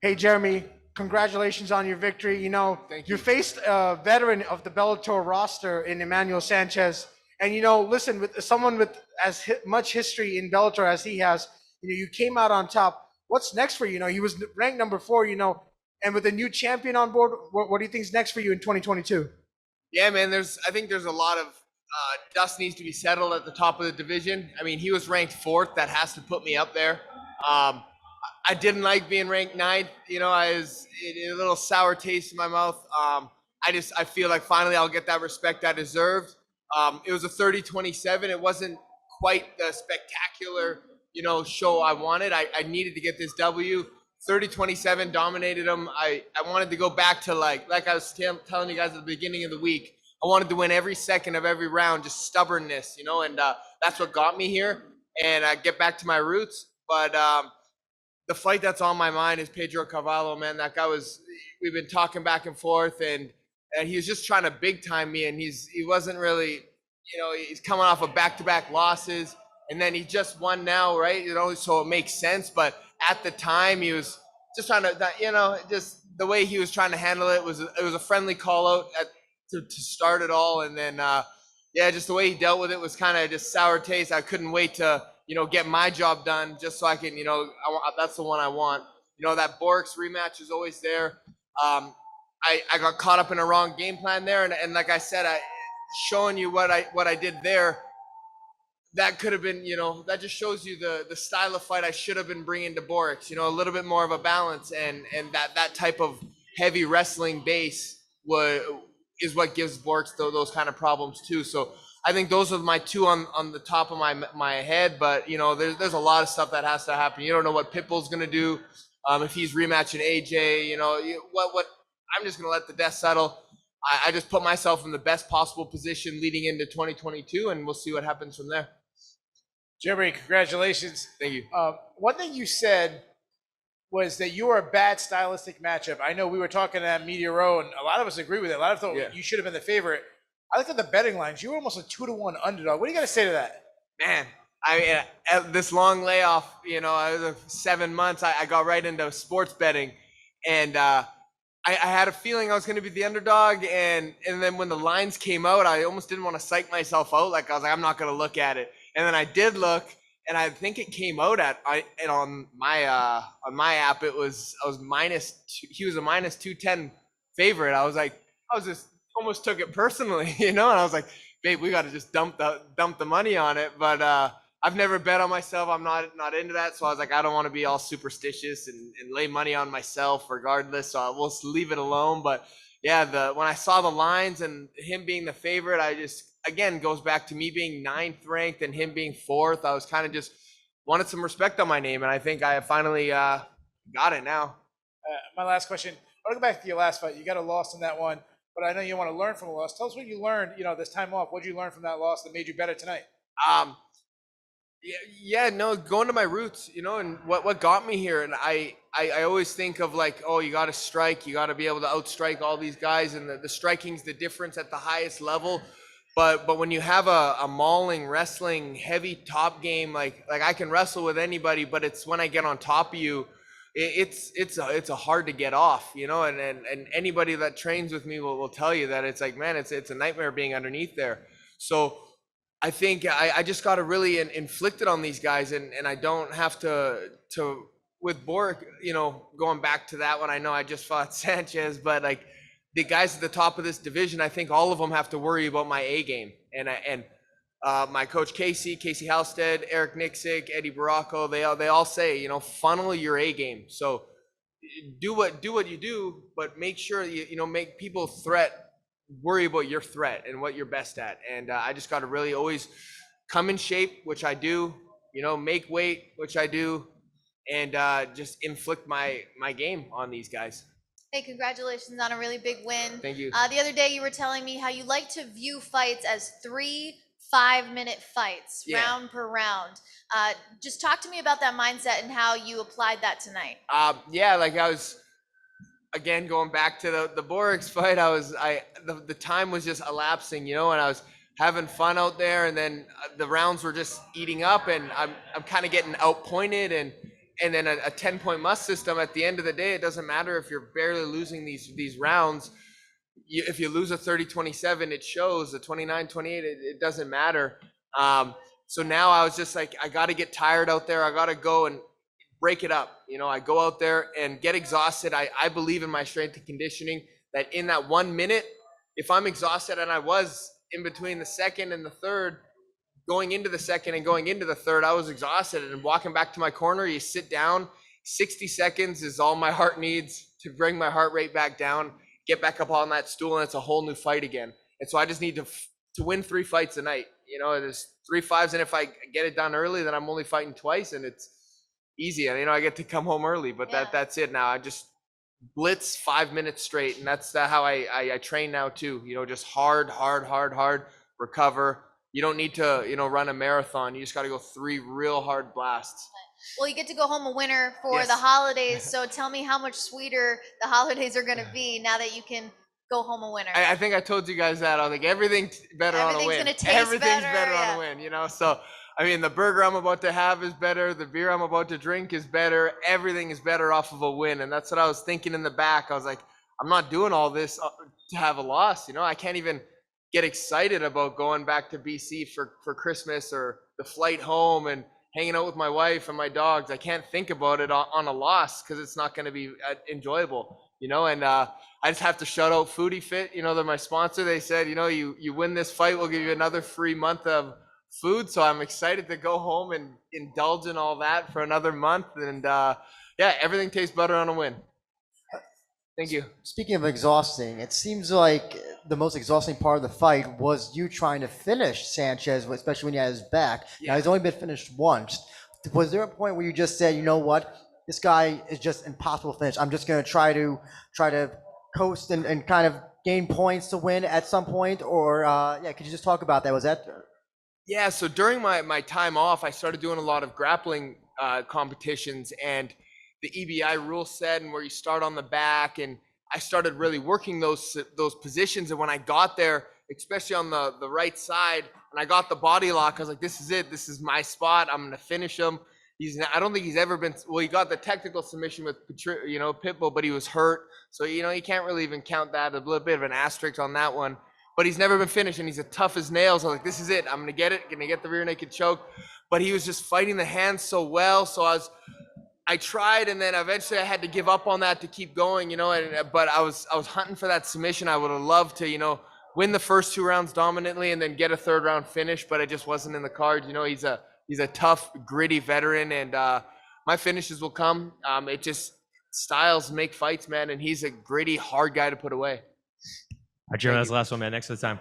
Hey, Jeremy, congratulations on your victory. Thank You you. faced a veteran of the Bellator roster in Emmanuel Sanchez. And, listen, with someone with as much history in Bellator as he has, you came out on top. What's next for you? He was ranked number 4, and with a new champion on board, what do you think is next for you in 2022? Yeah, man. I think there's a lot of dust needs to be settled at the top of the division. I mean, he was ranked fourth. That has to put me up there. Um, I didn't like being ranked ninth. I was a little sour taste in my mouth. I feel like finally I'll get that respect I deserved. It was a 30-27. It wasn't quite the spectacular, show I wanted. I needed to get this W. 30-27 dominated them. I wanted to go back to like I was telling you guys at the beginning of the week. I wanted to win every second of every round, just stubbornness, and that's what got me here. And I get back to my roots, but the fight that's on my mind is Pedro Carvalho, man. That guy we've been talking back and forth, and he was just trying to big time me, and he wasn't really, he's coming off of back-to-back losses, and then he just won now, right? So it makes sense, but at the time he was just trying to, just the way he was trying to handle it was a friendly call out to start it all, and then yeah, just the way he dealt with it was kind of just sour taste. I couldn't wait to get my job done just so I can, that's the one I want. That Borix rematch is always there. I got caught up in a wrong game plan there, and like I said, showing you what I did there. That could have been, that just shows you the style of fight I should have been bringing to Borix. A little bit more of a balance, and that type of heavy wrestling base is what gives Borix those kind of problems too. So I think those are my two on the top of my head. But there's a lot of stuff that has to happen. You don't know what Pitbull's gonna do, if he's rematching AJ. What I'm just gonna let the dust settle. I just put myself in the best possible position leading into 2022, and we'll see what happens from there. Jeremy, congratulations. Thank you. One thing you said was that you were a bad stylistic matchup. I know we were talking at Media Row, and a lot of us agree with it. A lot of us thought you should have been the favorite. I looked at the betting lines. You were almost a 2-1 underdog. What do you got to say to that? Man, I mean, at this long layoff, I was 7 months. I got right into sports betting, and I had a feeling I was going to be the underdog. And then when the lines came out, I almost didn't want to psych myself out. Like I was like, I'm not going to look at it. And then I did look, and I think it came out on my app. I was he was a minus 210 favorite. I was just almost took it personally, and I was like, babe, we got to just dump the money on it. But I've never bet on myself. I'm not into that. So I was like, I don't want to be all superstitious and lay money on myself regardless. So we'll leave it alone. But yeah, when I saw the lines and him being the favorite, I just, again, goes back to me being ninth ranked and him being fourth. I was kind of just wanted some respect on my name. And I think I finally got it now. My last question. I want to go back to your last fight. You got a loss in that one, but I know you want to learn from a loss. Tell us what you learned, this time off. What did you learn from that loss that made you better tonight? No, going to my roots, and what got me here. And I always think of like, oh, you got to strike, you got to be able to outstrike all these guys, and the striking's the difference at the highest level. But when you have a mauling, wrestling, heavy top game, like I can wrestle with anybody, but it's when I get on top of you, it's a hard to get off, and anybody that trains with me will tell you that it's like, man, it's a nightmare being underneath there. So I think I just got to really inflict it on these guys, and I don't have to with Borix, going back to that one. I know I just fought Sanchez, but like the guys at the top of this division, I think all of them have to worry about my A game, and my coach Casey Halstead, Eric Nixick, Eddie Baracco, they all say, funnel your A game. So do what you do, but make sure you make people worry about your threat and what you're best at. And I just got to really always come in shape, which I do, make weight, which I do, and just inflict my game on these guys. Hey, congratulations on a really big win. Thank you. The other day you were telling me how you like to view fights as 3 5-minute fights, round per round. Just talk to me about that mindset and how you applied that tonight. Like I was, again, going back to the Borix fight, the time was just elapsing, and I was having fun out there, and then the rounds were just eating up, and I'm kind of getting outpointed, and and then a 10-point must system. At the end of the day, it doesn't matter if you're barely losing these rounds. If you lose a 30-27, it shows. A 29-28, it doesn't matter. So now I was just like, I got to get tired out there. I got to go and break it up. I go out there and get exhausted. I believe in my strength and conditioning that in that 1 minute, if I'm exhausted, and I was in between the second and the third, going into the second and going into the third, I was exhausted. And walking back to my corner, you sit down. 60 seconds is all my heart needs to bring my heart rate back down, get back up on that stool, and it's a whole new fight again. And so I just need to win 3 fights a night. There's 3 5s, and if I get it done early, then I'm only fighting twice, and it's easy. And I get to come home early, but that's it now. I just blitz 5 minutes straight, and that's how I train now too. Just hard, recover. You don't need to, run a marathon. You just got to go 3 real hard blasts. Well, you get to go home a winner for the holidays. So tell me how much sweeter the holidays are going to be now that you can go home a winner. I think I told you guys that. I was like, everything's better on a win. Everything's better on a win, So, the burger I'm about to have is better. The beer I'm about to drink is better. Everything is better off of a win. And that's what I was thinking in the back. I was like, I'm not doing all this to have a loss. I can't even get excited about going back to BC for Christmas or the flight home and hanging out with my wife and my dogs. I can't think about it on a loss because it's not going to be enjoyable, and I just have to shout out Foodie Fit. They're my sponsor. They said, you win this fight, we'll give you another free month of food. So I'm excited to go home and indulge in all that for another month. And everything tastes better on a win. Thank you. Speaking of exhausting, it seems like the most exhausting part of the fight was you trying to finish Sanchez, especially when he had his back. Yeah. Now, he's only been finished once. Was there a point where you just said, you know what, this guy is just impossible to finish. I'm just going to try to coast and kind of gain points to win at some point? Or, could you just talk about that? Was that... Yeah, so during my time off, I started doing a lot of grappling competitions, and the EBI rule set, and where you start on the back, and I started really working those positions. And when I got there, especially on the right side, and I got the body lock, I was like, this is it. This is my spot. I'm gonna finish him. I don't think he's ever been. Well, he got the technical submission with Pitbull, but he was hurt, so you can't really even count that. A little bit of an asterisk on that one. But he's never been finished, and he's as tough as nails. I was like, this is it. I'm gonna get it. Gonna get the rear naked choke. But he was just fighting the hands so well. So I tried, and then eventually I had to give up on that to keep going, but I was hunting for that submission. I would have loved to, win the first 2 rounds dominantly and then get a 3rd round finish, but it just wasn't in the cards. He's a tough, gritty veteran, and my finishes will come. It just styles make fights, man, and he's a gritty, hard guy to put away. All right, Jeremy, that's the last one, man. Next to the time.